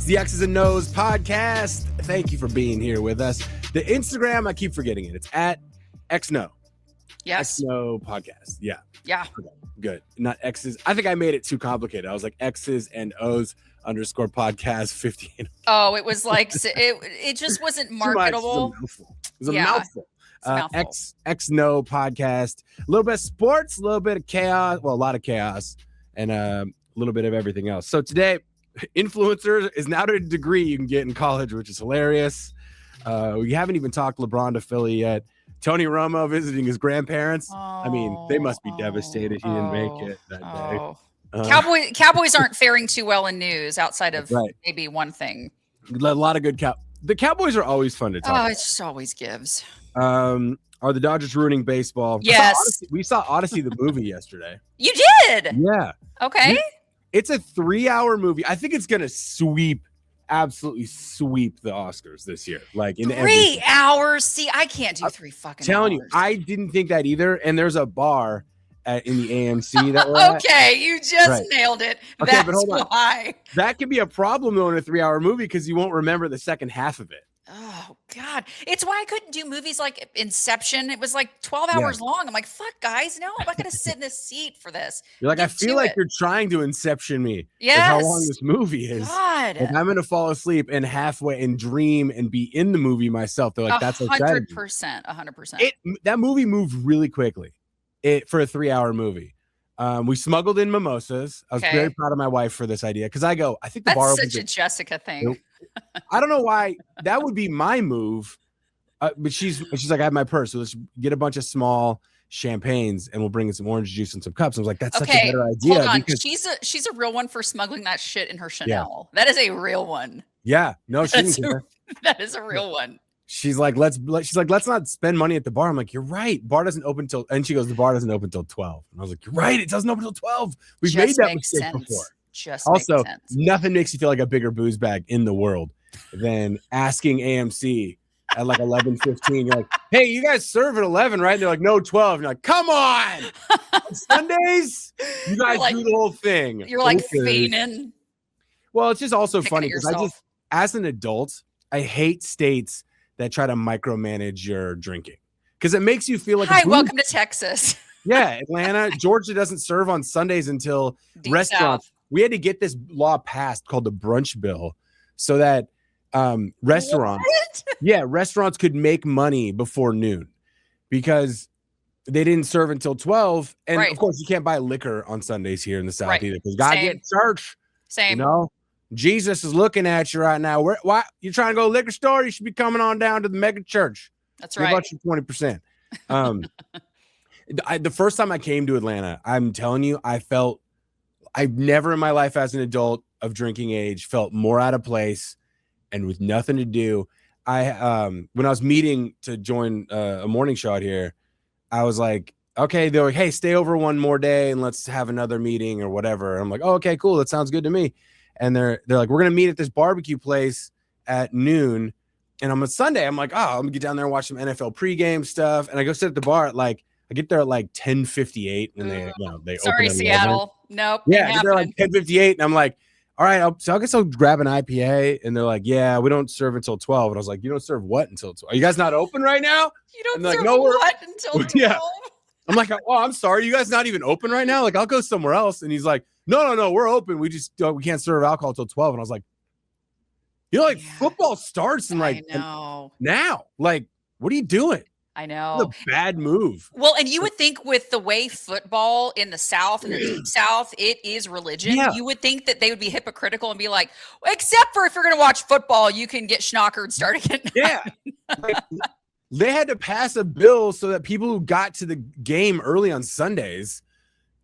the X's and No's podcast. Thank you for being here with us. The Instagram, I keep forgetting it. It's at XNO. Yes. XNO podcast. Yeah. Yeah. Okay, good. Not X's. I think I made it too complicated. I was like X's and O's _ podcast 15. Oh, it was like, it just wasn't marketable. It was a mouthful. Mouthful. XNO podcast. A little bit of sports, a little bit of chaos. Well, a lot of chaos and a little bit of everything else. So today, influencer is now to a degree you can get in college, which is hilarious. We haven't even talked LeBron to Philly yet. Tony Romo visiting his grandparents. I mean, they must be devastated he didn't make it that day. Cowboys aren't faring too well in news outside of maybe one thing. A lot of good the Cowboys are always fun to talk about. It just always gives. Are the Dodgers ruining baseball? Yes. We saw Odyssey the movie yesterday. You did? Yeah. Okay. It's a 3-hour movie. I think it's going to absolutely sweep the Oscars this year. Like in 3 hours? See, I can't do 3 fucking telling hours. You, I didn't think that either. And there's a bar in the AMC that we're okay, you just nailed it. Okay, That's but hold on. why. That could be a problem though in a 3-hour movie because you won't remember the second half of it. Oh God. It's why I couldn't do movies like Inception. It was like 12 hours long. I'm like, fuck guys, no, I'm not gonna sit in this seat for this. You're like, I feel like you're trying to Inception me. Yes. How long this movie is. God. Like, I'm gonna fall asleep and halfway and dream and be in the movie myself. They're like, that's 100%. 100%. That movie moved really quickly. For a 3-hour movie. We smuggled in mimosas. I was very proud of my wife for this idea because I think the bar that's such a Jessica thing. I don't know why that would be my move, but she's like, I have my purse, so let's get a bunch of small champagnes and we'll bring in some orange juice and some cups. I was like, that's such a better idea. Hold on, she's a real one for smuggling that shit in her Chanel. That is a real one. Yeah, no, that is a real one. She's like, let's not spend money at the bar. I'm like, you're right. Bar doesn't open till, and she goes, the bar doesn't open till 12. And I was like, you're right. It doesn't open till 12. We've made that mistake before. Also, nothing makes you feel like a bigger booze bag in the world than asking AMC at like 11:15. You're like, hey, you guys serve at 11, right? And they're like, no, 12. You're like, come on. On Sundays, you guys do the whole thing. You're like feigning. Well, it's just also funny because as an adult, I hate states that try to micromanage your drinking because it makes you feel like welcome to Texas. Yeah, Atlanta, Georgia doesn't serve on Sundays until restaurants. South. We had to get this law passed called the brunch bill so that restaurants could make money before noon because they didn't serve until 12. And of course, you can't buy liquor on Sundays here in the South either because God get church. Same. You know, Jesus is looking at you right now. Why you trying to go to the liquor store? You should be coming on down to the mega church. That's right. About your 20%. The first time I came to Atlanta, I'm telling you, I've never in my life as an adult of drinking age felt more out of place and with nothing to do. When I was meeting to join a morning show out here, I was like, okay, they're like, hey, stay over one more day and let's have another meeting or whatever. And I'm like, oh, okay, cool. That sounds good to me. And they're like, we're going to meet at this barbecue place at noon. And on Sunday, I'm like, oh, I'm gonna get down there and watch some NFL pregame stuff. And I go sit at the bar at I get there at 10:58 when they sorry, open. Seattle. Nope. Yeah, they're 10:58, and I'm like, all right, I guess I'll grab an IPA. And they're like, yeah, we don't serve until 12. And I was like, you don't serve what until 12? Are you guys not open right now? You don't serve what until 12? Yeah. I'm like, oh, I'm sorry, you guys not even open right now? Like, I'll go somewhere else. And he's like, no, we're open. We just we can't serve alcohol until 12. And I was like, football starts in now. Like, what are you doing? I know. It's a bad move. Well, and you would think with the way football in the South and the deep South, it is religion. Yeah. You would think that they would be hypocritical and be like, except for if you're going to watch football, you can get schnockered starting at 9. Yeah. They had to pass a bill so that people who got to the game early on Sundays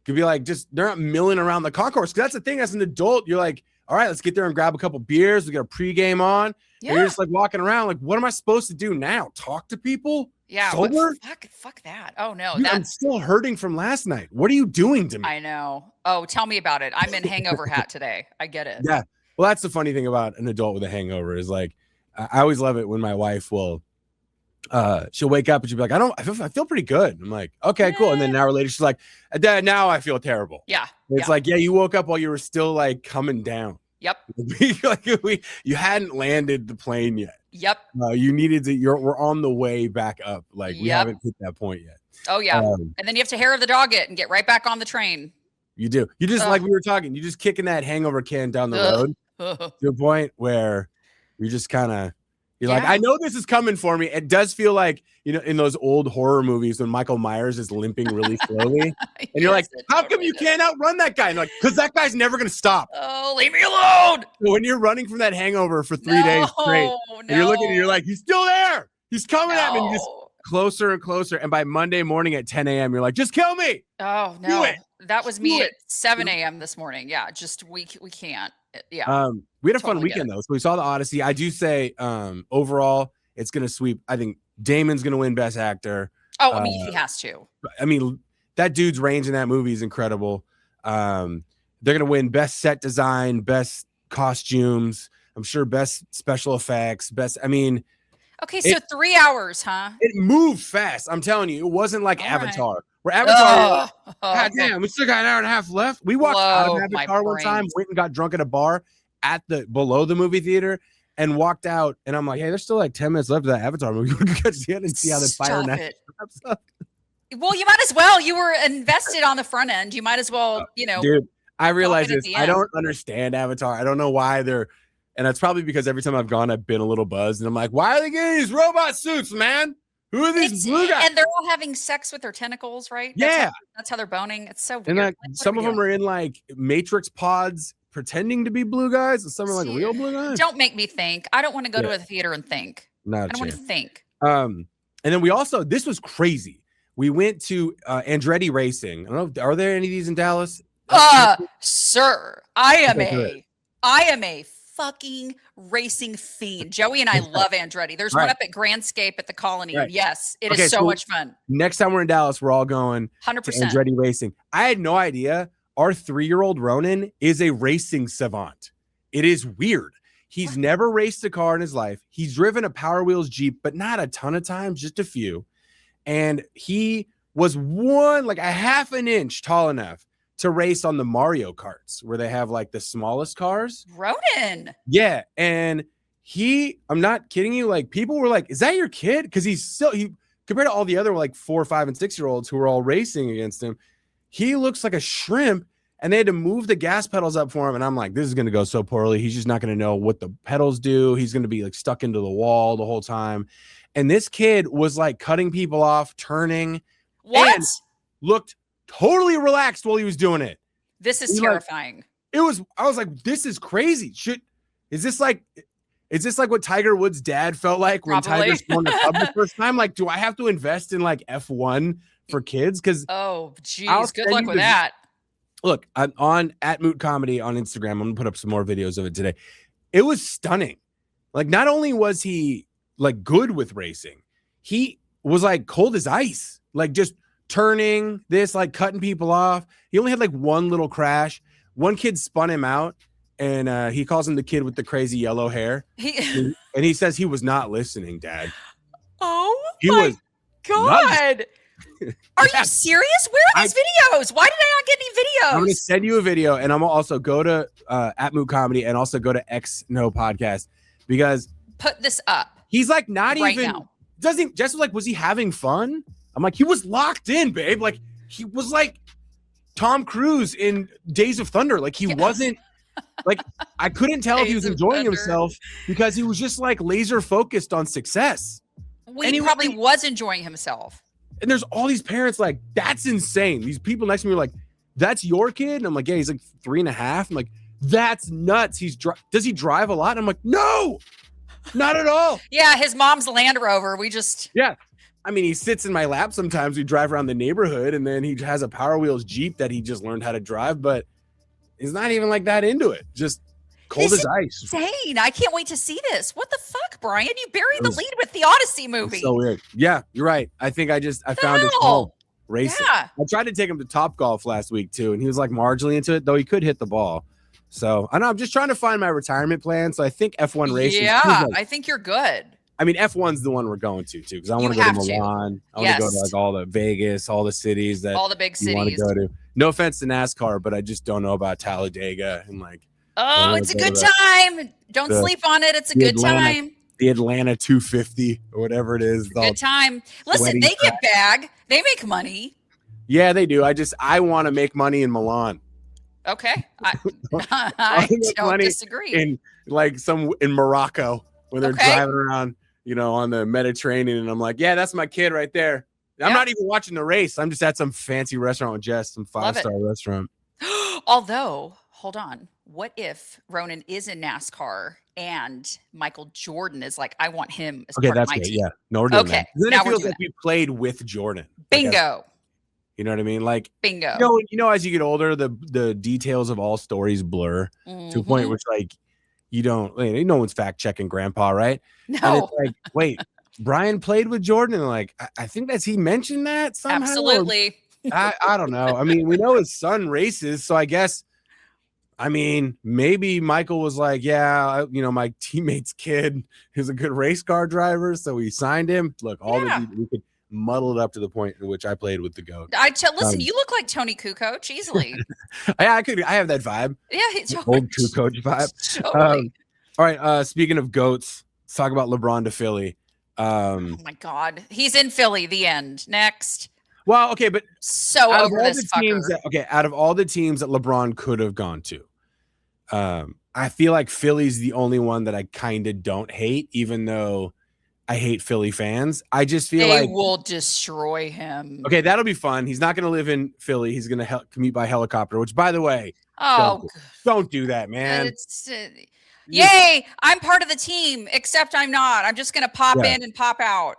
could be like, they're not milling around the concourse. Because that's the thing, as an adult, you're like, all right, let's get there and grab a couple beers. We got a pregame on. Yeah. And you're just walking around like, what am I supposed to do now? Talk to people? Yeah. Sober? Fuck that. Oh, no. Dude, I'm still hurting from last night. What are you doing to me? I know. Oh, tell me about it. I'm in hangover hat today. I get it. Yeah. Well, that's the funny thing about an adult with a hangover is I always love it when my wife will she'll wake up and she'll be like, I feel pretty good. I'm like, okay, cool. And then an hour later, she's like, Dad, now I feel terrible. Yeah. It's like, yeah, you woke up while you were still coming down. Yep. You hadn't landed the plane yet. Yep. You needed to. We're on the way back up. Like we haven't hit that point yet. Oh yeah. And then you have to hair of the dog it and get right back on the train. You do. You just like we were talking. You just kicking that hangover can down the road to a point where you're just kind of. You're like, I know this is coming for me. It does feel like, in those old horror movies when Michael Myers is limping really slowly. And you're like, how come you can't outrun that guy? And like, because that guy's never going to stop. Oh, leave me alone. So when you're running from that hangover for 3 days straight, and you're looking and you're like, he's still there. He's coming at me. And just closer and closer. And by Monday morning at 10 a.m., you're like, just kill me. Oh, no. That was me at 7 a.m. this morning. Yeah, just we can't. Yeah. We had a fun weekend though. So we saw the Odyssey. I do say overall it's gonna sweep. I think Damon's gonna win Best Actor. Oh, I mean, he has to. I mean, that dude's range in that movie is incredible. They're gonna win Best Set Design, Best Costumes, I'm sure Best Special Effects, Okay, so 3 hours, huh? It moved fast. I'm telling you, it wasn't like Avatar. Where Avatar, God damn, we still got an hour and a half left. We walked out of Avatar one time, went and got drunk at a bar below the movie theater, and walked out. And I'm like, hey, there's still like 10 minutes left of that Avatar movie. We can catch the end and see how the fire wraps up. Well, you might as well. You were invested on the front end. You might as well, Dude, I realize this. I don't understand Avatar. I don't know why they're. And that's probably because every time I've gone, I've been a little buzzed. And I'm like, why are they getting these robot suits, man? Who are these blue guys? And they're all having sex with their tentacles, right? That's how they're boning. It's so weird. And like, some of them are in like Matrix pods pretending to be blue guys. And some are like real blue guys. Don't make me think. I don't want to go to a theater and think. I don't want to think. And then we also, this was crazy. We went to Andretti Racing. I don't know, are there any of these in Dallas? Sir, I am a fucking racing fiend. Joey and I love Andretti. There's one up at Grandscape at the Colony. And yes, it is so much fun. Next time we're in Dallas, we're all going 100% to Andretti Racing. I had no idea our 3-year-old Ronan is a racing savant. It is weird. He's never raced a car in his life. He's driven a Power Wheels Jeep, but not a ton of times, just a few. And he was like a half an inch tall enough to race on the Mario Karts where they have like the smallest cars. Ronan. Yeah. And I'm not kidding you. Like people were like, is that your kid? Because he compared to all the other like 4, 5, and 6-year-olds who were all racing against him, he looks like a shrimp. And they had to move the gas pedals up for him. And I'm like, this is going to go so poorly. He's just not going to know what the pedals do. He's going to be like stuck into the wall the whole time. And this kid was like cutting people off, turning. What? And looked totally relaxed while he was doing it. This is terrifying. I was like, this is crazy. Is this like what Tiger Woods' dad felt like when Tiger won the club the first time? Like, do I have to invest in like F1 for kids? Because geez, good luck with that. Look, I'm on @Moot Comedy on Instagram. I'm gonna put up some more videos of it today. It was stunning. Like, not only was he like good with racing, he was like cold as ice, like just turning this, like cutting people off. He only had like one little crash. One kid spun him out, and he calls him the kid with the crazy yellow hair. And he says he was not listening, Dad. Oh, my God. Are you serious? Where are these videos? Why did I not get any videos? I'm going to send you a video, and I'm going to also go to @Moot Comedy and also go to XNO Podcast, because put this up. He's like not right even now. Jess was like, was he having fun? I'm like, he was locked in, babe. Like he was like Tom Cruise in Days of Thunder. Like he wasn't like, I couldn't tell if he was enjoying himself because he was just like laser focused on success. He probably was enjoying himself. And there's all these parents like, that's insane. These people next to me are like, that's your kid? And I'm like, yeah, he's like 3.5. I'm like, that's nuts. Does he drive a lot? And I'm like, no, not at all. Yeah, his mom's Land Rover. Yeah. I mean, he sits in my lap sometimes. We drive around the neighborhood, and then he has a Power Wheels Jeep that he just learned how to drive, but he's not even like that into it. Just cold as ice. Insane. I can't wait to see this. What the fuck, Brian? You buried the lead with the Odyssey movie. So weird. Yeah, you're right. I think I found his home racing. Yeah. I tried to take him to Topgolf last week too, and he was like marginally into it, though he could hit the ball. So I know I'm just trying to find my retirement plan. So I think F1 racing. Yeah, I think you're good. I mean, F1's the one we're going to too, because I want to go to Milan. I want to go to like all the Vegas, all the cities that all the big cities want to go to. No offense to NASCAR, but I just don't know about Talladega and like Oh, it's a good time. Don't sleep on it. It's a good time. The Atlanta 250 or whatever it is. Good time. Listen, they get bag. They make money. Yeah, they do. I want to make money in Milan. Okay. I don't disagree. In Morocco when they're driving around, on the Mediterranean. And I'm like, yeah, that's my kid right there. I'm not even watching the race. I'm just at some fancy restaurant with Jess, some 5-star restaurant. Although, hold on. What if Ronan is in NASCAR and Michael Jordan is like, I want him as part of my team? Yeah. No, we're doing that. Then now it feels like we played with Jordan. Bingo. You know what I mean? Like, bingo. As you get older, the details of all stories blur to a point which, like, no one's fact checking grandpa, right? No. And it's like, wait, Brian played with Jordan. And like, I think he mentioned that somehow. Absolutely. I don't know. I mean, we know his son races, so I guess. I mean, maybe Michael was like, yeah, my teammate's kid is a good race car driver, so we signed him. Look, we could muddle it up to the point in which I played with the GOAT. Listen, you look like Tony Kukoc easily. I have that vibe. Yeah, it's old Kukoc vibe. Totally. All right. Speaking of GOATs, let's talk about LeBron to Philly. Oh my God, he's in Philly. The end. Next. Well, okay, but so over this fucker. Out of all the teams that LeBron could have gone to, I feel like Philly's the only one that I kind of don't hate, even though I hate Philly fans. I just feel they will destroy him. Okay, that'll be fun. He's not going to live in Philly. He's going to commute by helicopter, which, by the way, don't do that, man. Yay, I'm part of the team, except I'm not. I'm just going to pop in and pop out.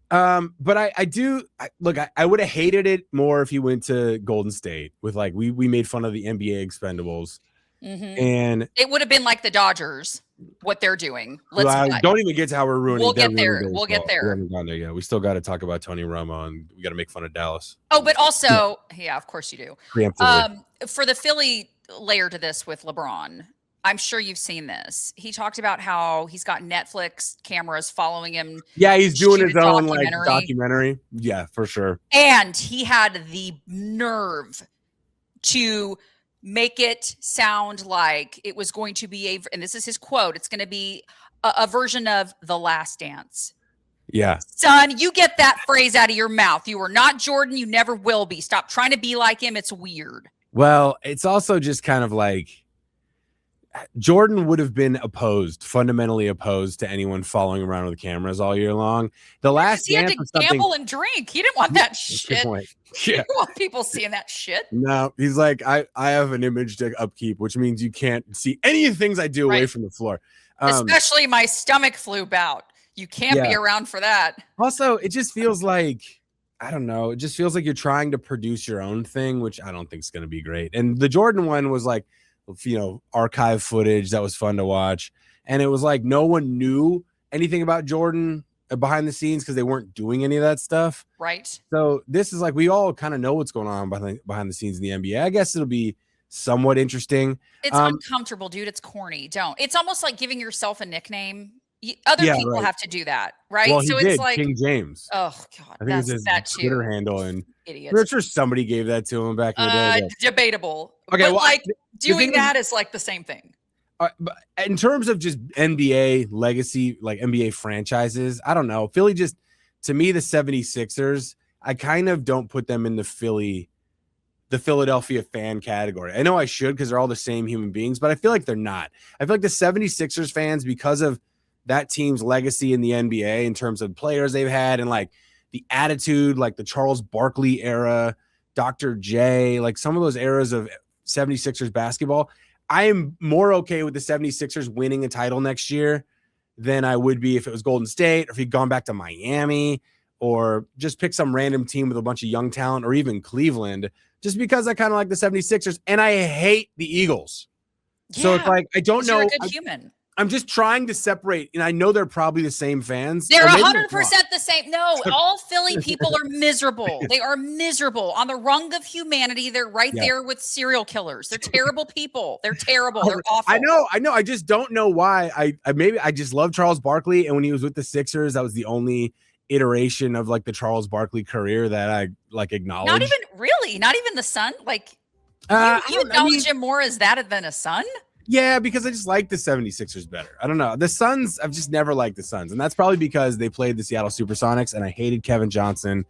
But I would have hated it more if he went to Golden State with we made fun of the NBA Expendables. And it would have been like the Dodgers, what they're doing. Don't even get to how we're ruining. We'll get there. We'll get there. We haven't gone there yet. We still got to talk about Tony Romo, and we got to make fun of Dallas. Oh, but also, of course you do. For the Philly layer to this with LeBron, I'm sure you've seen this. He talked about how he's got Netflix cameras following him. Yeah, he's doing his own documentary. Yeah, for sure. And he had the nerve to make it sound like it was going to be and this is his quote, it's going to be a version of The Last Dance. Yeah. Son, you get that phrase out of your mouth. You are not Jordan. You never will be. Stop trying to be like him. It's weird. Well, it's also just kind of like Jordan would have been fundamentally opposed to anyone following around with cameras all year long. The Last Dance, he had to gamble and drink. He didn't want that shit. Yeah. He didn't want people seeing that shit. No, he's like, I have an image to upkeep, which means you can't see any of the things I do away from the floor. Especially my stomach flu bout. You can't be around for that. Also, it just feels like, I don't know. It just feels like you're trying to produce your own thing, which I don't think is going to be great. And the Jordan one was like, archive footage that was fun to watch. And it was like no one knew anything about Jordan behind the scenes because they weren't doing any of that stuff. Right. So this is like, we all kind of know what's going on behind the scenes in the NBA. I guess it'll be somewhat interesting. It's uncomfortable, dude. It's corny. It's almost like giving yourself a nickname. Other people have to do that, right? Well, so it's like King James. Oh God, I think it's his Twitter handle, and I'm sure somebody gave that to him back in the day. Debatable. Okay, but doing that is like the same thing. But in terms of just NBA legacy, like NBA franchises, I don't know. Philly to me, the 76ers, I kind of don't put them in the Philadelphia fan category. I know I should because they're all the same human beings, but I feel like they're not. I feel like the 76ers fans, because of that team's legacy in the NBA in terms of players they've had and like the attitude, like the Charles Barkley era, Dr. J, like some of those eras of 76ers basketball, I am more okay with the 76ers winning a title next year than I would be if it was Golden State or if he'd gone back to Miami or just pick some random team with a bunch of young talent or even Cleveland, just because I kind of like the 76ers and I hate the Eagles. Yeah, so it's like, I don't know. You're a good human. I'm just trying to separate, and I know they're probably the same fans. They're 100% the same. No, all Philly people are miserable. They are miserable. On the rung of humanity, they're right there with serial killers. They're terrible people. They're terrible. They're awful. I know. I just don't know why. I just love Charles Barkley, and when he was with the Sixers, that was the only iteration of like the Charles Barkley career that I like acknowledge. Not even the son. Like you acknowledge him more as that than a son. Yeah, because I just like the 76ers better. I don't know. The Suns, I've just never liked the Suns. And that's probably because they played the Seattle Supersonics and I hated Kevin Johnson.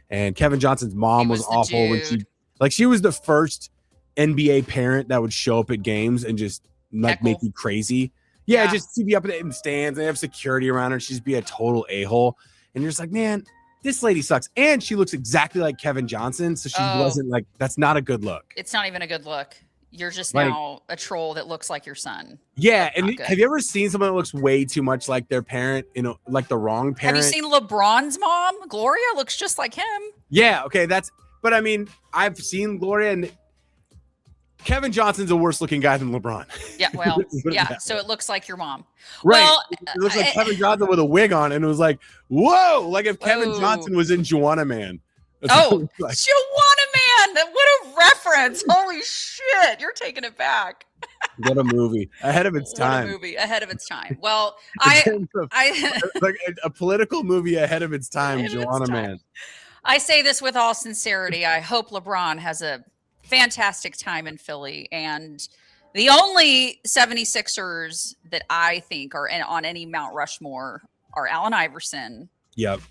And Kevin Johnson's mom was awful when she was the first NBA parent that would show up at games and just like make you crazy. Yeah, just she'd be up in the stands and they have security around her. She'd just be a total a-hole. And you're just like, man, this lady sucks. And she looks exactly like Kevin Johnson. So she wasn't like, that's not a good look. It's not even a good look. You're just now a troll that looks like your son. Yeah. And have you ever seen someone that looks way too much like their parent, like the wrong parent? Have you seen LeBron's mom? Gloria looks just like him. Yeah. Okay. But I mean, I've seen Gloria and Kevin Johnson's a worse looking guy than LeBron. Yeah. Well, yeah. So it looks like your mom. Right. Well, it looks like Kevin Johnson with a wig on. And it was like, whoa, like if Kevin Johnson was in Joanna Man. Oh, like. Joanna Man. What a reference. Holy shit. You're taking it back. What a movie. Ahead of its time. What a movie ahead of its time. Well, like a political movie ahead of its time, Joanna Man. I say this with all sincerity. I hope LeBron has a fantastic time in Philly. And the only 76ers that I think are on any Mount Rushmore are Allen Iverson. Yep.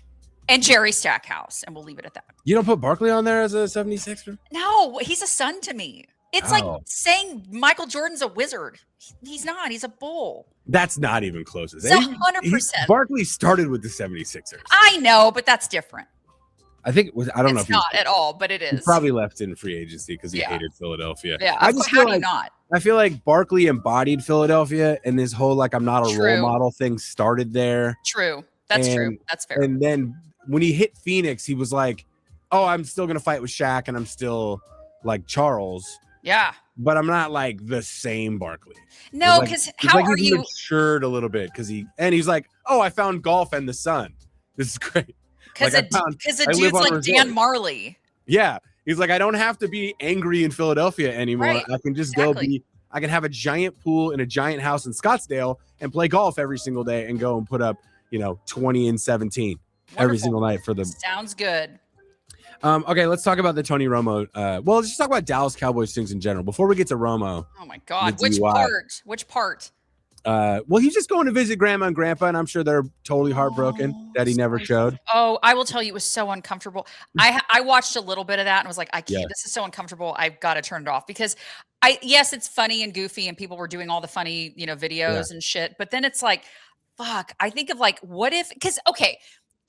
And Jerry Stackhouse. And we'll leave it at that. You don't put Barkley on there as a 76er? No, he's a son to me. It's like saying Michael Jordan's a wizard. He's not. He's a bull. That's not even close. It's 100%. Barkley started with the 76ers. I know, but that's different. I think I don't know if it's not at all, but it is. He probably left in free agency because he hated Philadelphia. Yeah, I just feel like I feel like Barkley embodied Philadelphia, and this whole like I'm not a role model thing started there. True, that's true. That's fair. And then when he hit Phoenix, he was like, "Oh, I'm still gonna fight with Shaq, and I'm still like Charles." Yeah, but I'm not like the same Barkley. No, because how are you matured a little bit? Because he's like, "Oh, I found golf and the sun. This is great." Because a dude's like Dan Marley. Yeah. He's like, I don't have to be angry in Philadelphia anymore. Right. I can just I can have a giant pool in a giant house in Scottsdale and play golf every single day and go and put up, 20 and 17 every single night for the. Sounds good. Okay, let's talk about the Tony Romo. Well, let's just talk about Dallas Cowboys things in general before we get to Romo. Oh my God. Which part? Well, he's just going to visit grandma and grandpa, and I'm sure they're totally heartbroken that he never showed. Oh, I will tell you, it was so uncomfortable. I watched a little bit of that and was like, I can't. This is so uncomfortable. I've got to turn it off because yes, it's funny and goofy, and people were doing all the funny, videos and shit. But then it's like, fuck. I think of like, what if? Because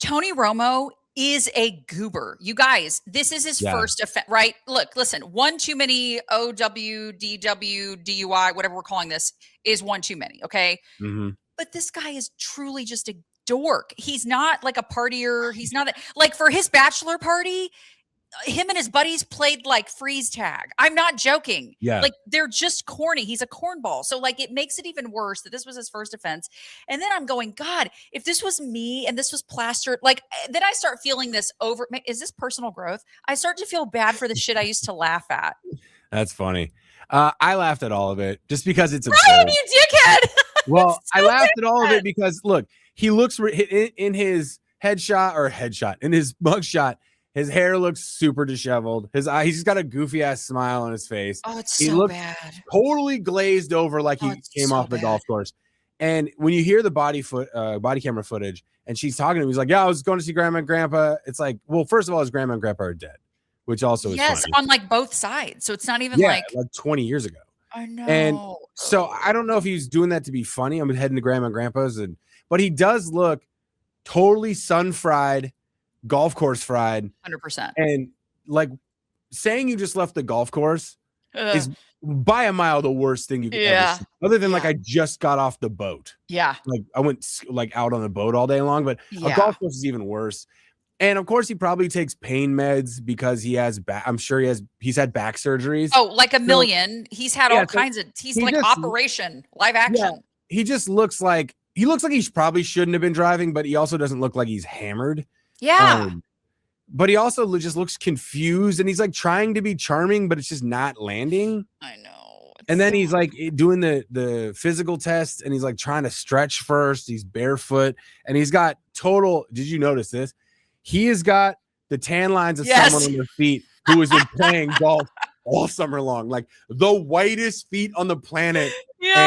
Tony Romo is a goober. You guys, this is his first offense, right? Look, listen, one too many OWDW, DUI, whatever we're calling this, is one too many, okay? Mm-hmm. But this guy is truly just a dork. He's not like a partier. He's not like for his bachelor party, him and his buddies played like freeze tag. I'm not joking. Yeah. Like they're just corny. He's a cornball. So like it makes it even worse that this was his first offense. And then I'm going, God, if this was me and this was plastered, like then I start feeling this is this personal growth? I start to feel bad for the shit I used to laugh at. That's funny. I laughed at all of it just because it's absurd. Ryan, you dickhead. Well, I laughed at all of it because look, he looks in his headshot, in his mugshot. His hair looks super disheveled. His eye, he's got a goofy ass smile on his face. Oh, it's he looks bad. Totally glazed over like he came off the golf course. And when you hear the body camera footage and she's talking to him, he's like, yeah, I was going to see grandma and grandpa. It's like, well, first of all, his grandma and grandpa are dead, which also is funny. On like both sides. So it's not even like 20 years ago. I know. And so I don't know if he's doing that to be funny. I'm heading to grandma and grandpa's, but he does look totally sun fried. Golf course fried 100%. And like saying you just left the golf course is by a mile the worst thing you could ever see. Other than like I just got off the boat. Yeah. Like I went like out on a boat all day long, but a golf course is even worse. And of course he probably takes pain meds because he has I'm sure he's had back surgeries. Oh, like a million. He's had all kinds of like operation, live action. Yeah, he just looks like he probably shouldn't have been driving, but he also doesn't look like he's hammered. Yeah. But he also just looks confused and he's like trying to be charming, but it's just not landing. I know. And then he's like doing the physical test and he's like trying to stretch first. He's barefoot and he's got did you notice this? He has got the tan lines of someone on their feet who has been playing golf all summer long, like the whitest feet on the planet. Yes.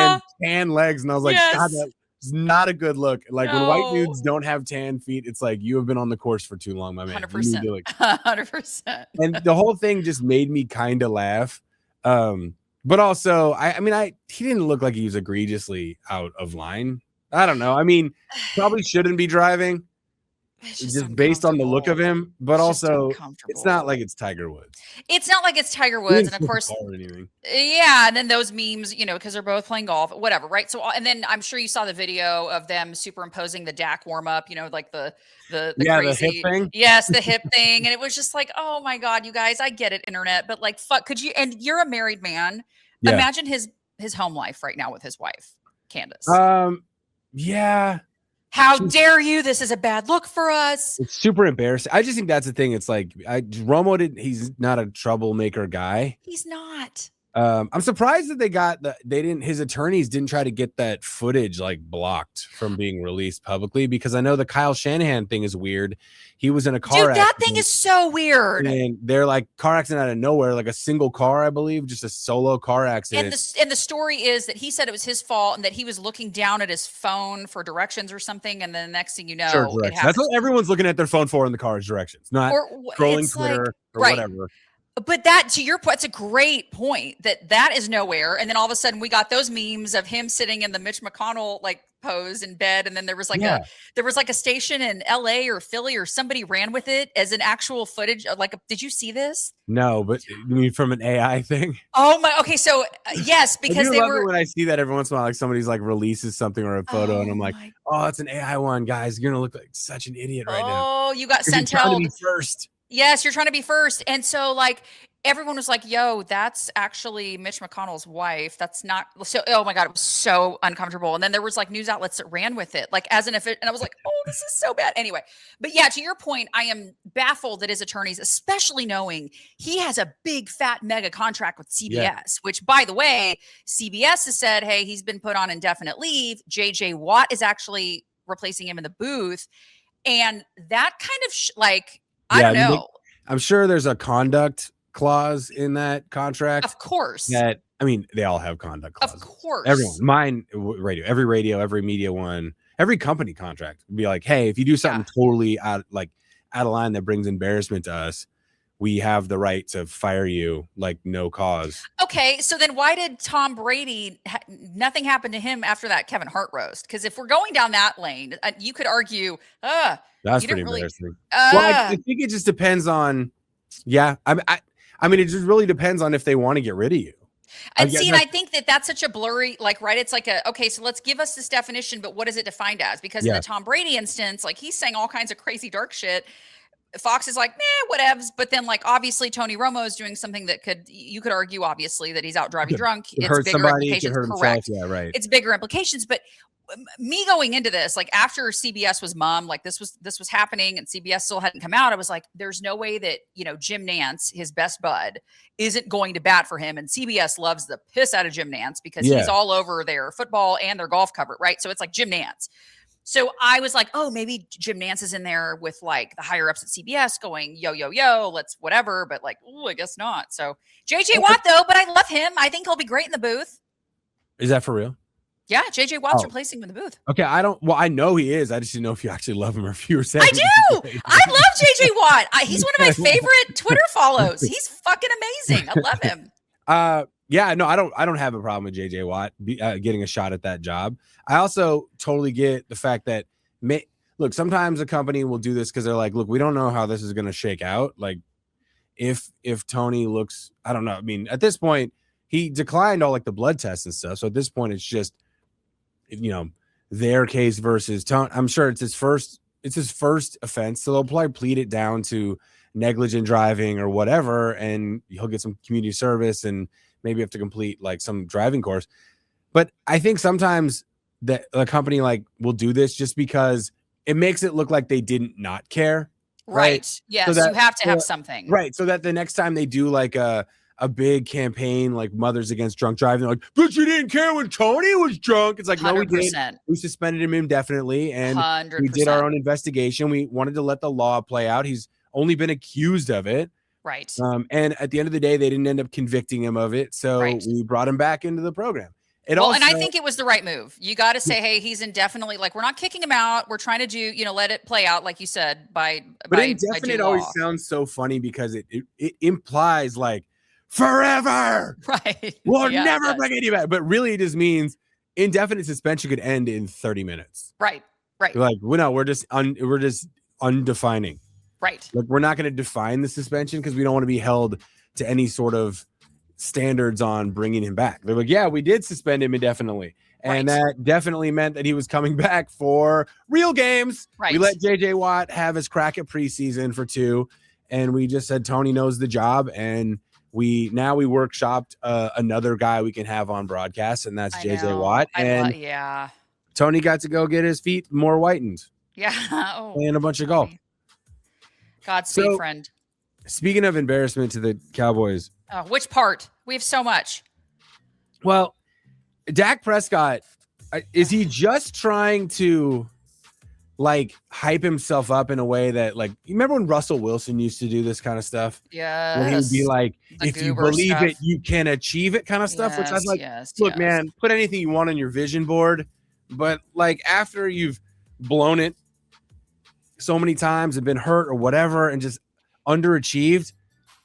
tan legs, and I was like, God, that's not a good look. Like when white dudes don't have tan feet, it's like you have been on the course for too long, my man. 100%. 100%. And the whole thing just made me kind of laugh. But also, he didn't look like he was egregiously out of line. I don't know. I mean, probably shouldn't be driving. Just based on the look of him, but also it's not like it's Tiger Woods. It's not like it's Tiger Woods, and of course, yeah. And then those memes, because they're both playing golf, whatever, right? So, and then I'm sure you saw the video of them superimposing the Dak warm up, like the crazy, the hip thing. Yes, the hip thing, and it was just like, oh my God, you guys, I get it, internet, but like, fuck, could you? And you're a married man. Yeah. Imagine his home life right now with his wife, Candace. Yeah. How dare you? This is a bad look for us. It's super embarrassing. I just think that's the thing. It's like Romo he's not a troublemaker guy. He's not. I'm surprised that his attorneys didn't try to get that footage like blocked from being released publicly, because I know the Kyle Shanahan thing is weird. He was in a car accident. That thing is so weird. And they're like car accident out of nowhere, like a single car, I believe, just a solo car accident. And the story is that he said it was his fault and that he was looking down at his phone for directions or something. And then the next thing you know, that's what everyone's looking at their phone for in the car is directions, not scrolling Twitter or whatever. But that, to your point, it's a great point that is nowhere. And then all of a sudden we got those memes of him sitting in the Mitch McConnell like pose in bed. And then there was like a station in LA or Philly or somebody ran with it as an actual footage. Did you see this? No, but you mean from an AI thing? Oh my. Okay. So yes, because they were, when I see that every once in a while, like somebody's like releases something or a photo and I'm like, oh, it's an AI one, guys. You're going to look like such an idiot right now. Oh, you got sent out. You're trying to be first. Yes, you're trying to be first. And so like everyone was like, yo, that's actually Mitch McConnell's wife. That's not so. Oh my God, it was so uncomfortable. And then there was like news outlets that ran with it, like as an and I was like, oh, this is so bad. Anyway, but yeah, to your point, I am baffled that his attorneys, especially knowing he has a big fat mega contract with CBS, which by the way, CBS has said, hey, he's been put on indefinite leave. JJ Watt is actually replacing him in the booth. And that kind of I don't know. I'm sure there's a conduct clause in that contract. Of course. They all have conduct clauses. Of course. Everyone, mine, radio, every media one, every company contract would be like, hey, if you do something totally out of line that brings embarrassment to us, we have the right to fire you, like no cause. Okay, so then why did Tom Brady, nothing happened to him after that Kevin Hart roast? Because if we're going down that lane, you could argue, that's pretty embarrassing. Well, I think it just depends on, it just really depends on if they want to get rid of you. And I think that's such a blurry, it's like so let's give us this definition, but what is it defined as? Because in the Tom Brady instance, like he's saying all kinds of crazy dark shit. Fox is like, whatevs. But then obviously Tony Romo is doing something that you could arge obviously that he's out driving drunk. It's bigger implications. Correct. Yeah, right. It's bigger implications. But me going into this, after CBS was mum, this was happening and CBS still hadn't come out. I was like, there's no way that, Jim Nantz, his best bud, isn't going to bat for him. And CBS loves the piss out of Jim Nantz because he's all over their football and their golf cover. Right. So it's like Jim Nantz. So I was like, oh, maybe Jim Nantz is in there with the higher ups at CBS going, yo, let's whatever. But I guess not. So JJ Watt, though, but I love him. I think he'll be great in the booth. Is that for real? Yeah, JJ Watt's replacing him in the booth. Okay, I know he is. I just didn't know if you actually love him or if you were saying. I do. I love JJ Watt. He's one of my favorite Twitter follows. He's fucking amazing. I love him. I don't have a problem with JJ Watt getting a shot at that job. I also totally get the fact that look, sometimes a company will do this because they're like, look, we don't know how this is going to shake out. Like if Tony looks, I don't know. I mean, at this point, he declined all the blood tests and stuff. So at this point, it's just, their case versus Tony. I'm sure it's his first offense. So they'll probably plead it down to negligent driving or whatever. And he'll get some community service and maybe have to complete some driving course. But I think sometimes that a company will do this just because it makes it look like they didn't not care. Right. Yes. So you have to have something. Right. So that the next time they do a big campaign like Mothers Against Drunk Driving, they're like, but you didn't care when Tony was drunk. It's like, 100%. No, we did. We suspended him indefinitely. And 100%. We did our own investigation. We wanted to let the law play out. He's only been accused of it. Right. And at the end of the day, they didn't end up convicting him of it. So we brought him back into the program. It Well, also, and I think it was the right move. You got to say, hey, he's indefinitely, like, we're not kicking him out. We're trying to do, let it play out, like you said, by indefinite due always law. sounds so funny because it implies like forever. Right. We'll Yeah, never bring you back. But really, it just means indefinite suspension could end in 30 minutes. Right. Right. Like, we're just undefining. Right. Like, we're not going to define the suspension because we don't want to be held to any sort of standards on bringing him back. They're like, yeah, we did suspend him indefinitely. And that definitely meant that he was coming back for real games. Right. We let JJ Watt have his crack at preseason for 2. And we just said, Tony knows the job. And we workshopped another guy we can have on broadcast. And that's JJ Watt. And Tony got to go get his feet more whitened. Yeah. And a bunch of golf. Godspeed, friend. Speaking of embarrassment to the Cowboys. Which part? We have so much. Well, Dak Prescott, is he just trying to like hype himself up in a way that, like, you remember when Russell Wilson used to do this kind of stuff? Yeah. Where he would be like, if you believe it, you can achieve it kind of stuff, which I was like, look, man, put anything you want on your vision board. But like after you've blown it so many times and been hurt or whatever and just underachieved,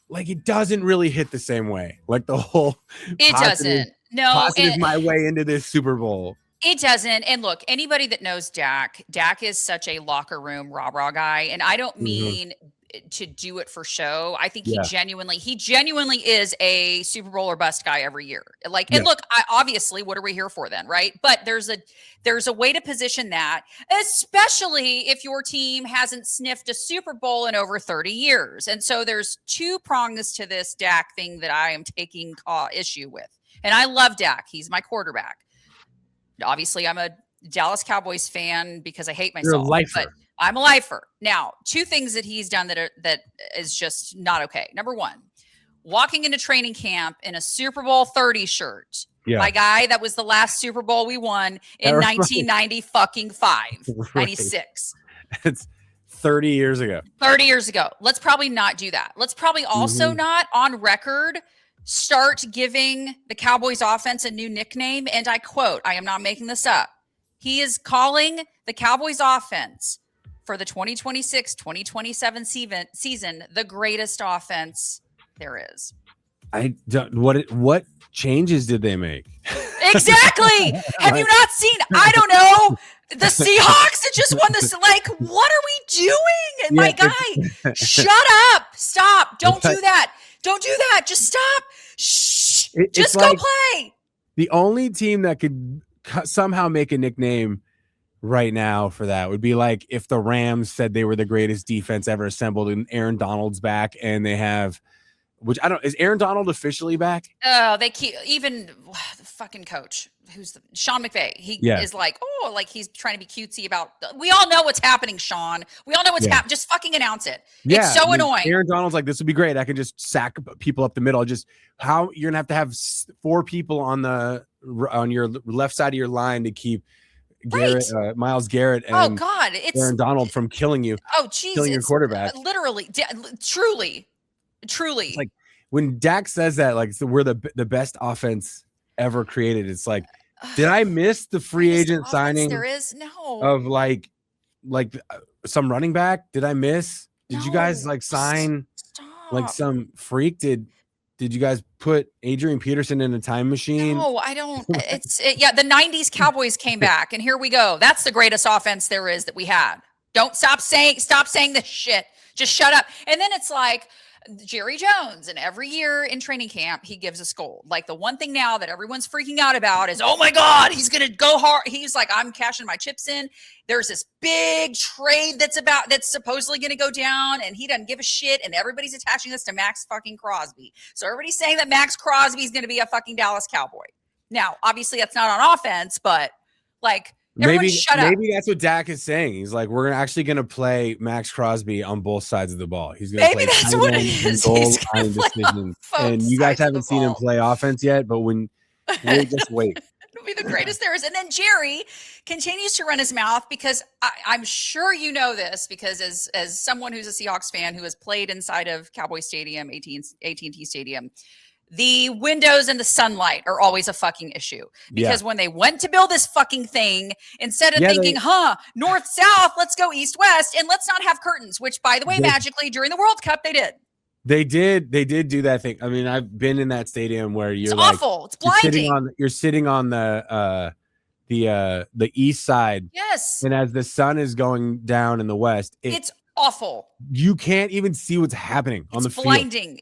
like it doesn't really hit the same way. Like the whole doesn't. No, positive my way into this Super Bowl. It doesn't. And look, anybody that knows Dak is such a locker room rah-rah guy. And I don't mean to do it for show. I think he genuinely is a Super Bowl or bust guy every year. Like, and look, obviously, what are we here for then, right? But there's a way to position that, especially if your team hasn't sniffed a Super Bowl in over 30 years. And so there's 2 prongs to this Dak thing that I am taking issue with. And I love Dak. He's my quarterback. Obviously, I'm a Dallas Cowboys fan because I hate myself. You're a lifer. But I'm a lifer. Now, 2 things that he's done that is just not okay. Number 1, walking into training camp in a Super Bowl 30 shirt. Yeah. My guy, that was the last Super Bowl we won in 1995, 96. It's 30 years ago. 30 years ago. Let's probably not do that. Let's probably also not, on record, start giving the Cowboys offense a new nickname. And I quote, I am not making this up. He is calling the Cowboys offense for the 2026-2027 season the greatest offense there is. What changes did they make? Exactly. Have you not seen, I don't know, the Seahawks that just won this? Like, what are we doing? And my guy, shut up. Stop. Don't do that. Don't do that. Just stop. Shh. Just go play. The only team that could somehow make a nickname right now for that would be like if the Rams said they were the greatest defense ever assembled and Aaron Donald's back and they have, which I don't, is Aaron Donald officially back? Oh, they keep, even the fucking coach, who's Sean McVay. He is like, like he's trying to be cutesy about, we all know what's happening, Sean. We all know what's happening. Just fucking announce it. Yeah, it's so annoying. Aaron Donald's like, this would be great. I can just sack people up the middle. How you're gonna have 4 people on your left side of your line to keep Garrett, Myles Garrett, and it's Aaron Donald from killing you. Oh, Jesus, killing your quarterback. Literally, truly. It's like when Dak says that, like, so we're the best offense ever created. It's like, did I miss the free agent signing? There is no of like some running back. Did I miss? Did you guys like sign like some freak? Did you guys put Adrian Peterson in a time machine? No, I don't. The 90s Cowboys came back, and here we go. That's the greatest offense there is that we had. Don't stop saying this shit. Just shut up. And then it's like Jerry Jones, and every year in training camp, he gives a scold. Like, the one thing now that everyone's freaking out about is, oh my God, he's going to go hard. He's like, I'm cashing my chips in. There's this big trade that's supposedly going to go down, and he doesn't give a shit. And everybody's attaching this to Maxx fucking Crosby. So everybody's saying that Maxx Crosby is going to be a fucking Dallas Cowboy. Now, obviously that's not on offense, but like, maybe that's what Dak is saying. He's like, we're actually going to play Maxx Crosby on both sides of the ball. He's going to play that's what it is. He's going to play and you guys haven't seen him play offense yet, but we'll just wait. It'll be the greatest there is. And then Jerry continues to run his mouth because I'm sure you know this, because as someone who's a Seahawks fan who has played inside of Cowboy Stadium, AT&T Stadium, The windows and the sunlight are always a fucking issue because when they went to build this fucking thing, instead of thinking, north, south, let's go east, west, and let's not have curtains, which by the way, magically during the World Cup, they did. They did do that thing. I mean, I've been in that stadium where you're it's awful. It's blinding. You're sitting on the east side. Yes. And as the sun is going down in the west, it's awful. You can't even see what's happening on the field.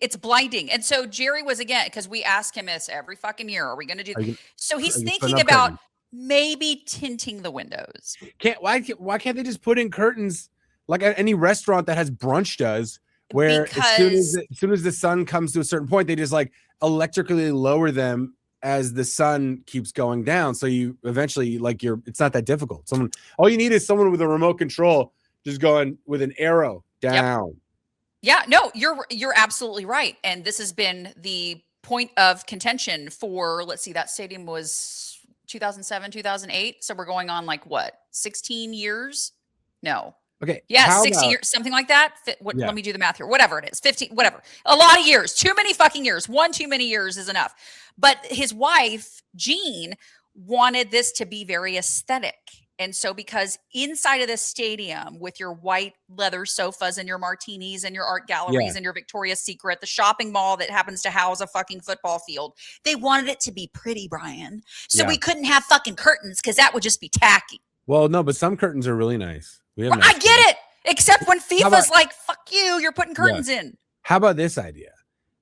It's blinding. And so Jerry was, again, because we ask him this every fucking year, are we going to do so he's thinking about maybe tinting the windows. Why can't they just put in curtains like any restaurant that has brunch does, where as soon as the sun comes to a certain point, they just like electrically lower them as the sun keeps going down. So you eventually it's not that difficult. All you need is someone with a remote control just going with an arrow down. Yeah, no, you're absolutely right. And this has been the point of contention for, let's see, that stadium was 2007, 2008. So we're going on 16 years? No. Okay. Yeah, 60 years, something like that. Let me do the math here. Whatever it is, 15, whatever. A lot of years, too many fucking years. One too many years is enough. But his wife, Jean, wanted this to be very aesthetic. And so because inside of this stadium with your white leather sofas and your martinis and your art galleries and your Victoria's Secret, the shopping mall that happens to house a fucking football field, they wanted it to be pretty, Brian. So we couldn't have fucking curtains because that would just be tacky. Well, no, but some curtains are really nice. I get it. Except when FIFA's like, fuck you, you're putting curtains in. How about this idea?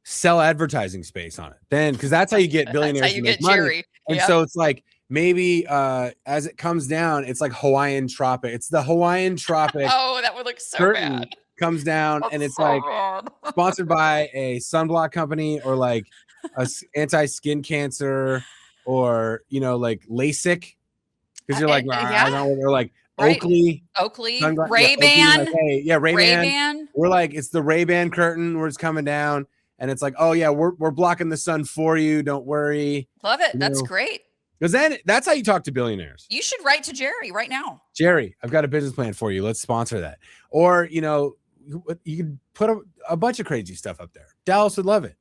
Sell advertising space on it. Then, because that's how you get billionaires. That's how you get Jerry. And so it's like, maybe as it comes down, it's like Hawaiian Tropic. It's the Hawaiian Tropic. Oh, that would look so bad. Comes down and it's so sponsored by a sunblock company or like a anti-skin cancer or LASIK. Because you're like, I don't know, or like Oakley, Ray-Ban. Ray-Ban. We're like, it's the Ray-Ban curtain where it's coming down. And it's like, oh yeah, we're blocking the sun for you. Don't worry. Love it. That's great. Because then that's how you talk to billionaires. You should write to Jerry right now. Jerry, I've got a business plan for you. Let's sponsor that. Or, you could put a bunch of crazy stuff up there. Dallas would love it.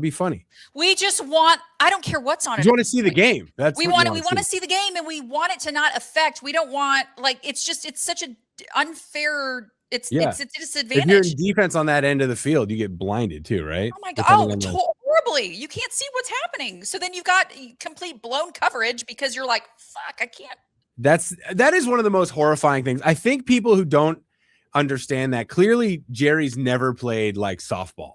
Be funny. We just want, I don't care what's on it. You want to see the game. We want to see the game and we want it to not affect. We don't want, it's such an unfair, it's a disadvantage. If you're in defense on that end of the field, you get blinded too, right? Oh my God. Horribly. You can't see what's happening. So then you've got complete blown coverage because you're like, fuck, I can't. That is one of the most horrifying things. I think people who don't understand that, clearly Jerry's never played softball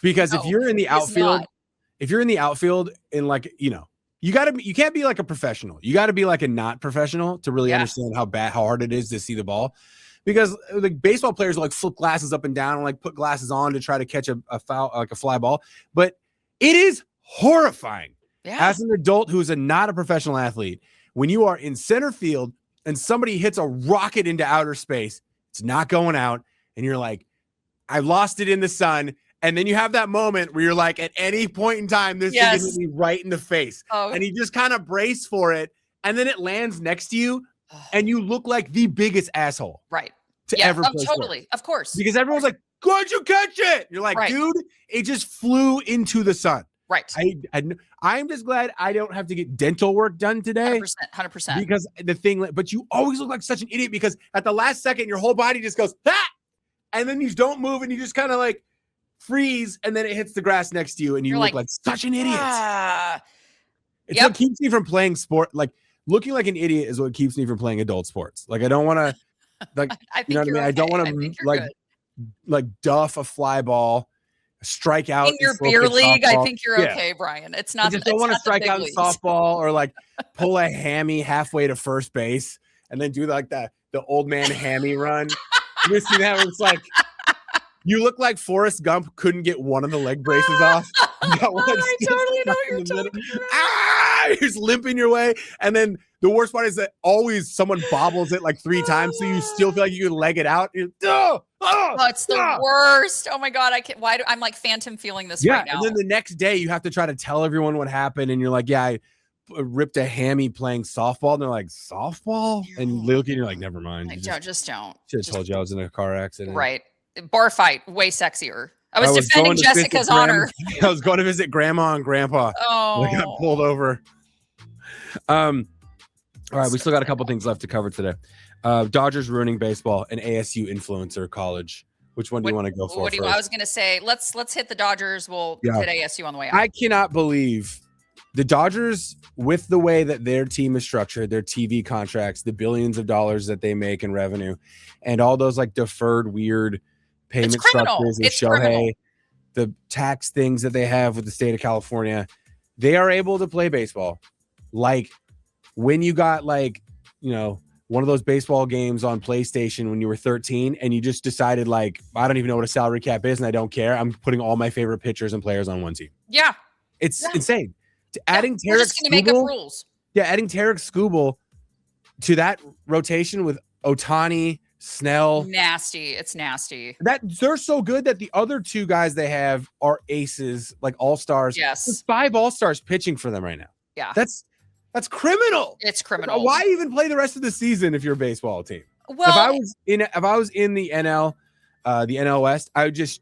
because if you're in the outfield, and you can't be like a professional. You got to be like a not professional to really understand how hard it is to see the ball. Because baseball players will flip glasses up and down and put glasses on to try to catch a foul, a fly ball. But it is horrifying as an adult who's not a professional athlete, when you are in center field and somebody hits a rocket into outer space, it's not going out. And you're like, I lost it in the sun. And then you have that moment where you're like, at any point in time, this is going to hit me right in the face. And you just kind of brace for it. And then it lands next to you. And you look like the biggest asshole. Right. To ever play totally. sports. Of course. Because everyone's like, could you catch it? You're like, dude, it just flew into the sun. Right. I'm just glad I don't have to get dental work done today. 100%. Because but you always look like such an idiot because at the last second, your whole body just goes, ah! And then you don't move and you just kind of freeze. And then it hits the grass next to you and you look like such an idiot. It's what keeps me from playing sport. Looking like an idiot is what keeps me from playing adult sports. I don't want to, you know what I mean? I don't want to duff a fly ball, strike out in your beer league. I think you're okay, Brian. It's not. I just don't want to strike out in softball or pull a hammy halfway to first base and then do the old man hammy run. You see that? Where it's you look like Forrest Gump couldn't get one of the leg braces off. I totally know what you're talking about. You're just limping your way. And then the worst part is that always someone bobbles it 3 times. So you still feel like you can leg it out. It's the worst. Oh my God. I can't, I'm phantom feeling this right now. And then the next day you have to try to tell everyone what happened. And you're like, I ripped a hammy playing softball. And they're like, softball? And looking, you're like, never mind. Just don't. Should have told you I was in a car accident. Right. Bar fight, way sexier. I was defending Jessica's honor. I was going to visit grandma and grandpa. Oh, I got pulled over. All right, we still got a couple things left to cover today. Dodgers ruining baseball and ASU influencer college. Which one do you want to go for? I was going to say, let's hit the Dodgers. We'll hit ASU on the way out. I cannot believe the Dodgers, with the way that their team is structured, their TV contracts, the billions of dollars that they make in revenue, and all those like deferred weird payment structures with Shohei, the tax things that they have with the state of California, they are able to play baseball. Like when you got like, you know, one of those baseball games on PlayStation when you were 13 and you just decided like, I don't even know what a salary cap is and I don't care. I'm putting all my favorite pitchers and players on one team. Yeah. It's insane. Adding we're just going to make up rules. Yeah, adding Tarek Skubal to that rotation with Ohtani, Snell. Nasty. It's nasty. That they're so good that the other two guys they have are aces, like all-stars. Yes. There's 5 all-stars pitching for them right now. Yeah. That's criminal. It's criminal. Why even play the rest of the season if you're a baseball team? Well, if I was in the NL, the NL West, I would just,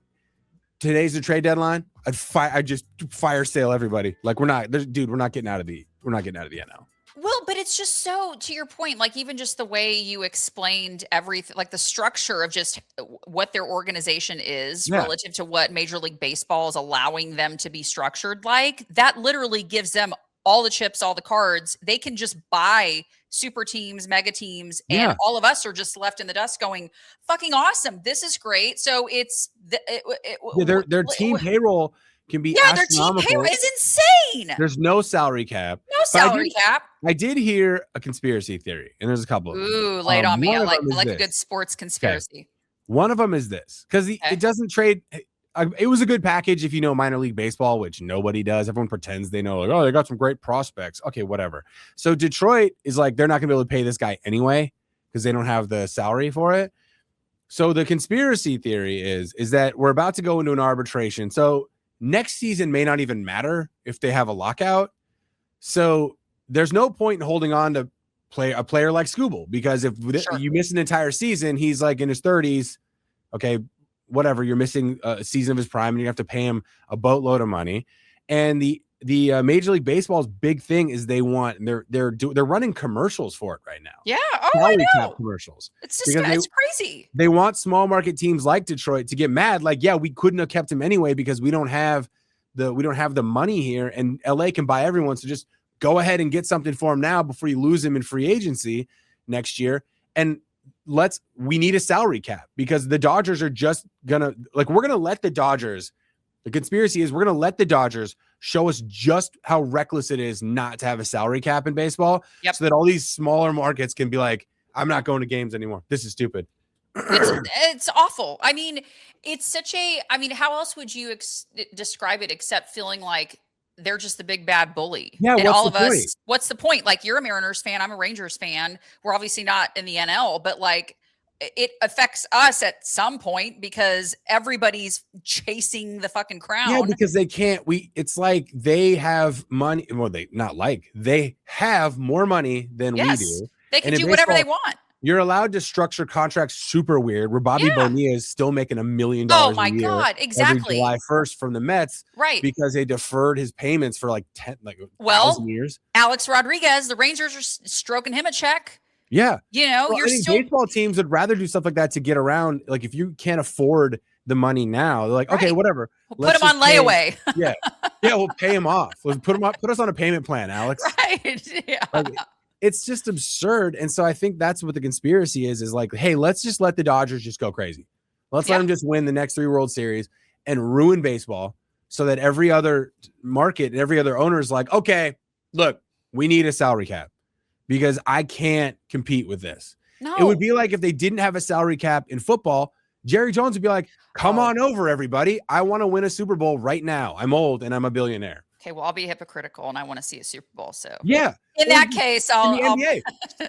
today's the trade deadline. I'd just fire sale everybody. Like we're not getting out of the NL. Well, but it's just so, to your point, like even just the way you explained everything, like the structure of just what their organization is relative to what Major League Baseball is allowing them to be structured like, that literally gives them all the chips, all the cards. They can just buy super teams, mega teams, and all of us are just left in the dust going, fucking awesome. This is great. So it's their team payroll can be astronomical. Their team payroll is insane. There's no salary cap. No salary cap. I did hear a conspiracy theory, and there's a couple of them. Ooh, lay it on me. I like a good sports conspiracy. Okay. One of them is this, because it doesn't trade. It was a good package if you know minor league baseball, which nobody does. Everyone pretends they know, like, oh, they got some great prospects. Okay, whatever. So Detroit is like, they're not going to be able to pay this guy anyway because they don't have the salary for it. So the conspiracy theory is that we're about to go into an arbitration. So next season may not even matter if they have a lockout. So there's no point in holding on to a player like Skubal, because if you miss an entire season, he's like in his 30s. Okay, whatever, you're missing a season of his prime and you have to pay him a boatload of money. And the Major League Baseball's big thing is they're running commercials for it right now. Yeah. Oh, I know. Cap commercials. It's just it's crazy. They want small market teams like Detroit to get mad. Like, yeah, we couldn't have kept him anyway because we don't have the money here, and LA can buy everyone. So just go ahead and get something for him now before you lose him in free agency next year. And we need a salary cap, because the Dodgers are just we're gonna let the Dodgers, the conspiracy is we're gonna let the Dodgers show us just how reckless it is not to have a salary cap in baseball. So that all these smaller markets can be like, I'm not going to games anymore. This is stupid. It's awful. I mean, how else would you describe it except feeling like they're just the big bad bully? Yeah, and all of us, what's the point? Like, you're a Mariners fan, I'm a Rangers fan. We're obviously not in the NL, but like it affects us at some point because everybody's chasing the fucking crown. Yeah, because they can't. It's like they have money. Well, they have more money than we do. They can do whatever they want. You're allowed to structure contracts super weird, where Bobby Bonilla is still making $1 million oh my God, exactly. every July 1st from the Mets, right? Because they deferred his payments for like 1,000 years. Alex Rodriguez, the Rangers are stroking him a check. Yeah, baseball teams would rather do stuff like that to get around. Like, if you can't afford the money now, they're like, okay, whatever. We'll put him on layaway. We'll pay him off. Let's put us on a payment plan, Alex. Right? Yeah. It's just absurd. And so I think that's what the conspiracy is like, hey, let's just let the Dodgers just go crazy. Let's let them just win the next 3 World Series and ruin baseball, so that every other market and every other owner is like, okay, look, we need a salary cap because I can't compete with this. No. It would be like if they didn't have a salary cap in football, Jerry Jones would be like, come on over, everybody. I want to win a Super Bowl right now. I'm old and I'm a billionaire. Okay, well, I'll be hypocritical and I want to see a Super Bowl. So in that case, I'll NBA.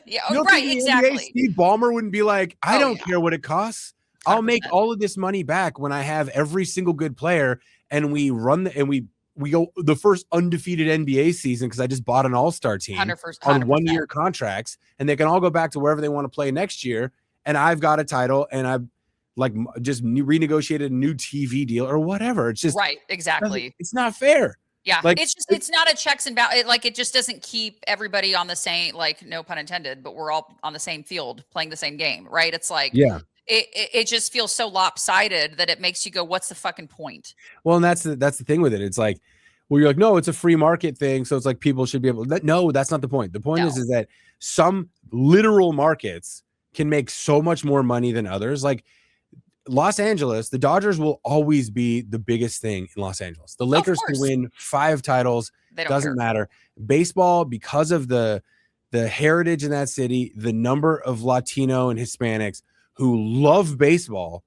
Exactly. NBA, Steve Ballmer wouldn't be like, I don't care what it costs. 100%. I'll make all of this money back when I have every single good player, and we go the first undefeated NBA season because I just bought an all-star team 100%. On 1-year contracts, and they can all go back to wherever they want to play next year. And I've got a title, and like just renegotiated a new TV deal or whatever. It's just right. Exactly. It's not fair. Yeah. Like it's not a checks and balance. Like it just doesn't keep everybody on the same, like no pun intended, but we're all on the same field playing the same game. Right. It's like, it just feels so lopsided that it makes you go, what's the fucking point? Well, and that's the thing with it. It's like, well, you're like, no, it's a free market thing. So it's like people should be able to, no, that's not the point. The point is that some literal markets can make so much more money than others. Like Los Angeles, the Dodgers will always be the biggest thing in Los Angeles. The Lakers can win 5 titles. Doesn't matter. Baseball, because of the heritage in that city, the number of Latino and Hispanics who love baseball,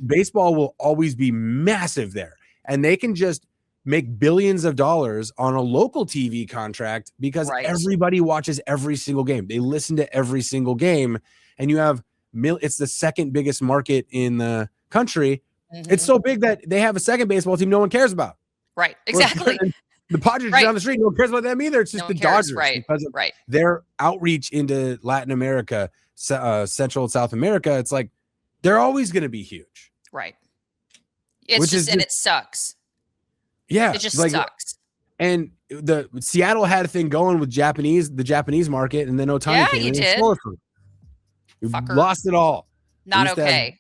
baseball will always be massive there. And they can just make billions of dollars on a local TV contract because everybody watches every single game. They listen to every single game. And you have it's the second biggest market in the country. It's so big that they have a second baseball team no one cares about. Right. Exactly. The Padres down the street, no one cares about them either. It's just the Dodgers because of their outreach into Latin America, Central and South America. It's like they're always going to be huge. Right. It's just it sucks. Yeah. It just sucks. And the Seattle had a thing going with the Japanese market, and then Otani came in and stole it from you. Lost it all. Not okay.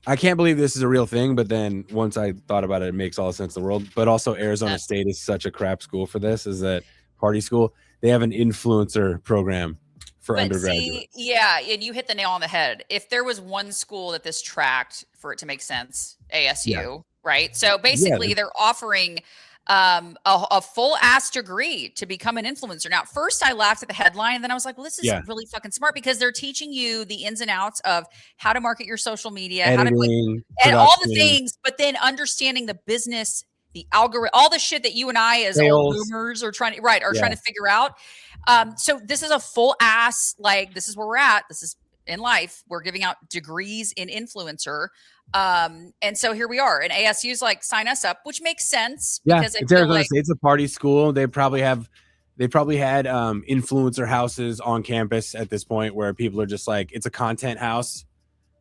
I can't believe this is a real thing, but then once I thought about it, it makes all the sense in the world. But also Arizona State is such a crap school for this, is that party school. They have an influencer program for undergraduates. And you hit the nail on the head. If there was one school that this tracked for it to make sense, ASU, right? So basically they're offering a full ass degree to become an influencer. Now, at first I laughed at the headline, and then I was like, well, this is really fucking smart because they're teaching you the ins and outs of how to market your social media, editing, and all the things, but then understanding the business, the algorithm, all the shit that you and I as old boomers are trying to figure out. So this is a full ass, like, this is where we're at. This is in life. We're giving out degrees in influencer. And so here we are, and ASU's like, sign us up, which makes sense. Because it's Arizona State. It's a party school. They probably had influencer houses on campus at this point where people are just like, it's a content house,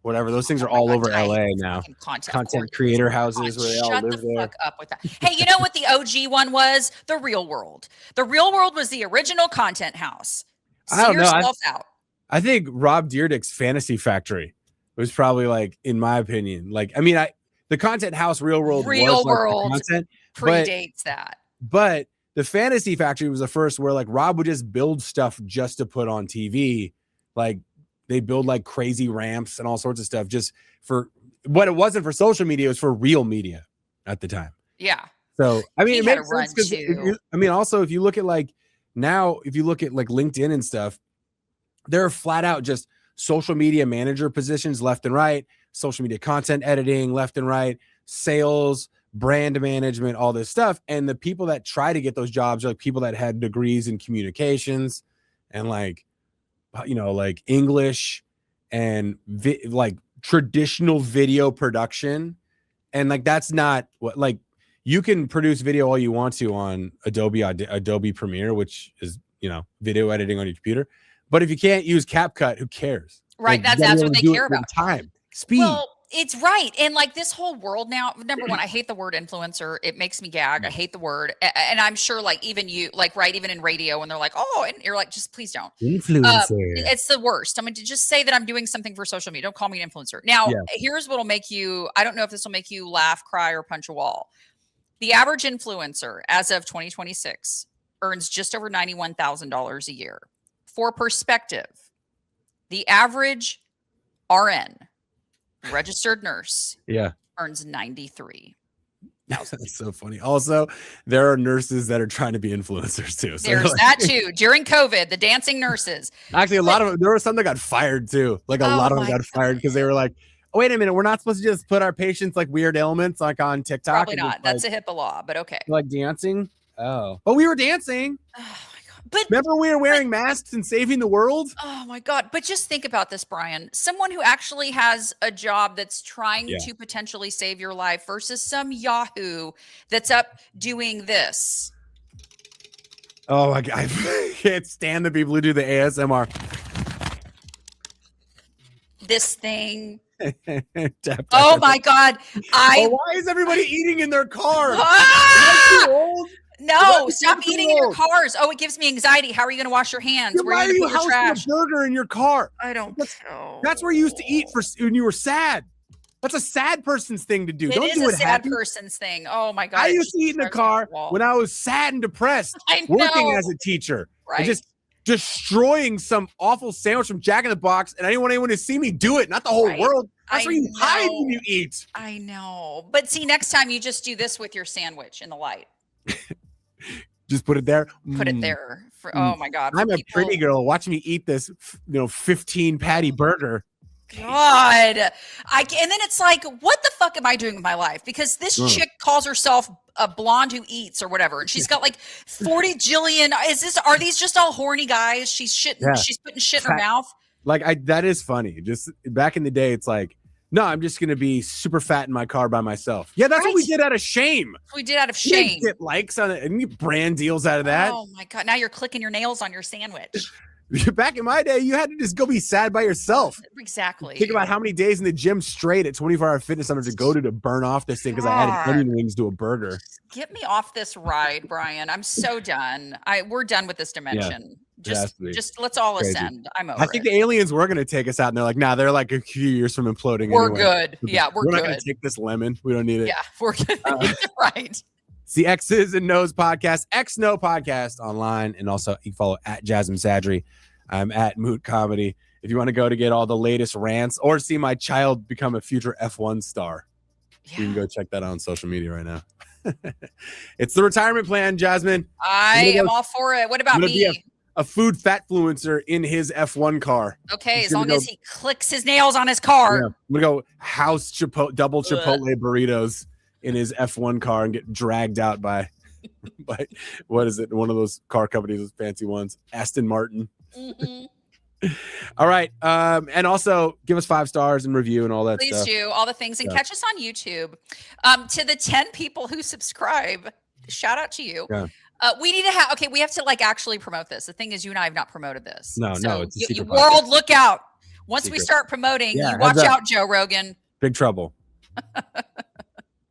whatever. Those things are all over LA now. Content creator houses where they all live there. Shut the fuck up with that. Hey, you know what the OG one was? The Real World. The Real World was the original content house. I don't know. I think Rob Dyrdek's Fantasy Factory was probably, like, in my opinion, like, I mean, the content house Real World content predates that. But the Fantasy Factory was the first where, like, Rob would just build stuff just to put on TV. Like, they build like crazy ramps and all sorts of stuff just for what it wasn't for social media, it was for real media at the time. Yeah. So, I mean, it makes sense because, I mean, also if you look at like LinkedIn and stuff, there are flat out just social media manager positions left and right, social media content editing left and right, sales, brand management, all this stuff. And the people that try to get those jobs are like people that had degrees in communications and like, you know, like English and like traditional video production. And like, that's not what, like, you can produce video all you want to on Adobe Premiere, which is, you know, video editing on your computer. But if you can't use CapCut, who cares? Right. Like, that's what they care about. Time, speed. Well, it's right. And like this whole world now, number one, I hate the word influencer. It makes me gag. I hate the word. And I'm sure like even you, like, right, even in radio when they're like, oh, and you're like, just please don't. Influencer. It's the worst. I mean, to just say that I'm doing something for social media. Don't call me an influencer. Now, here's what'll make you, I don't know if this will make you laugh, cry, or punch a wall. The average influencer as of 2026 earns just over $91,000 a year. For perspective, the average RN, registered nurse, earns 93. That's so funny. Also, there are nurses that are trying to be influencers too. So there's that too. During COVID, the dancing nurses. Actually, a lot of them, there were some that got fired too. Like a lot of them got fired because they were like, oh, wait a minute, we're not supposed to just put our patients like weird ailments like on TikTok. Probably not. That's like, a HIPAA law, but okay. Like dancing. Oh, but we were dancing. Oh my God. But remember we were wearing masks and saving the world? Oh my God. But just think about this, Brian. Someone who actually has a job that's trying to potentially save your life versus some Yahoo that's up doing this. Oh my God. I can't stand the people who do the ASMR. this thing. Tap, Oh my God. Why is everybody eating in their car? Ah! Too old? No, stop eating in your cars. Oh, it gives me anxiety. How are you going to wash your hands? Yeah, Where why are you going to put your housing trash? a burger in your car? I don't know. That's where you used to eat when you were sad. That's a sad person's thing to do. It Don't is do a it sad happy. person's thing. Oh my God. I used to eat in the car when I was sad and depressed, working as a teacher, and just destroying some awful sandwich from Jack in the Box, and I didn't want anyone to see me do it. Not the whole world. That's where you hide when you eat. I know. But see, next time you just do this with your sandwich in the light. Just put it there. Put it there. Oh my God. I'm a pretty girl. Watch me eat this, 15 patty burger. God. And then it's like, what the fuck am I doing with my life? Because this chick calls herself a blonde who eats or whatever. And she's got like 40 jillion. Are these just all horny guys? She's shitting. Yeah. She's putting shit in her mouth. Like that is funny. Just back in the day, it's like, no, I'm just going to be super fat in my car by myself. Yeah, that's what we did out of shame. We did out of shame. You get likes on it and you brand deals out of that. Oh my God. Now you're clicking your nails on your sandwich. Back in my day, you had to just go be sad by yourself. Exactly. Think about how many days in the gym straight at 24-hour fitness I'm to go to burn off this thing because I added onion rings to a burger. Get me off this ride, Brian. I'm so done. We're done with this dimension. Just let's all ascend. I'm over. I think the aliens were going to take us out, and they're like, nah, they're like a few years from imploding. We're good. Yeah, we're good. Not going to take this lemon. We don't need it. Yeah, we're good. Right. It's the X's and No's podcast, X No podcast online, and also you can follow at Jasmine Sadri. I'm at Moot Comedy. If you want to go to get all the latest rants or see my child become a future F1 star, you can go check that out on social media right now. It's the retirement plan, Jasmine. I am all for it. What about me? A food fatfluencer in his F1 car. Okay, as long as he clicks his nails on his car. Yeah. I'm gonna go house double Chipotle burritos in his F1 car and get dragged out by what is it? One of those car companies, those fancy ones, Aston Martin. Mm-hmm. All right, and also give us 5 stars and review and all that. Please stuff. Do all the things and catch us on YouTube. To the 10 people who subscribe, shout out to you. Yeah. We need to we have to actually promote this. The thing is, you and I have not promoted this. No, it's a secret world, look out. Once we start promoting, you watch out, Joe Rogan. Big trouble.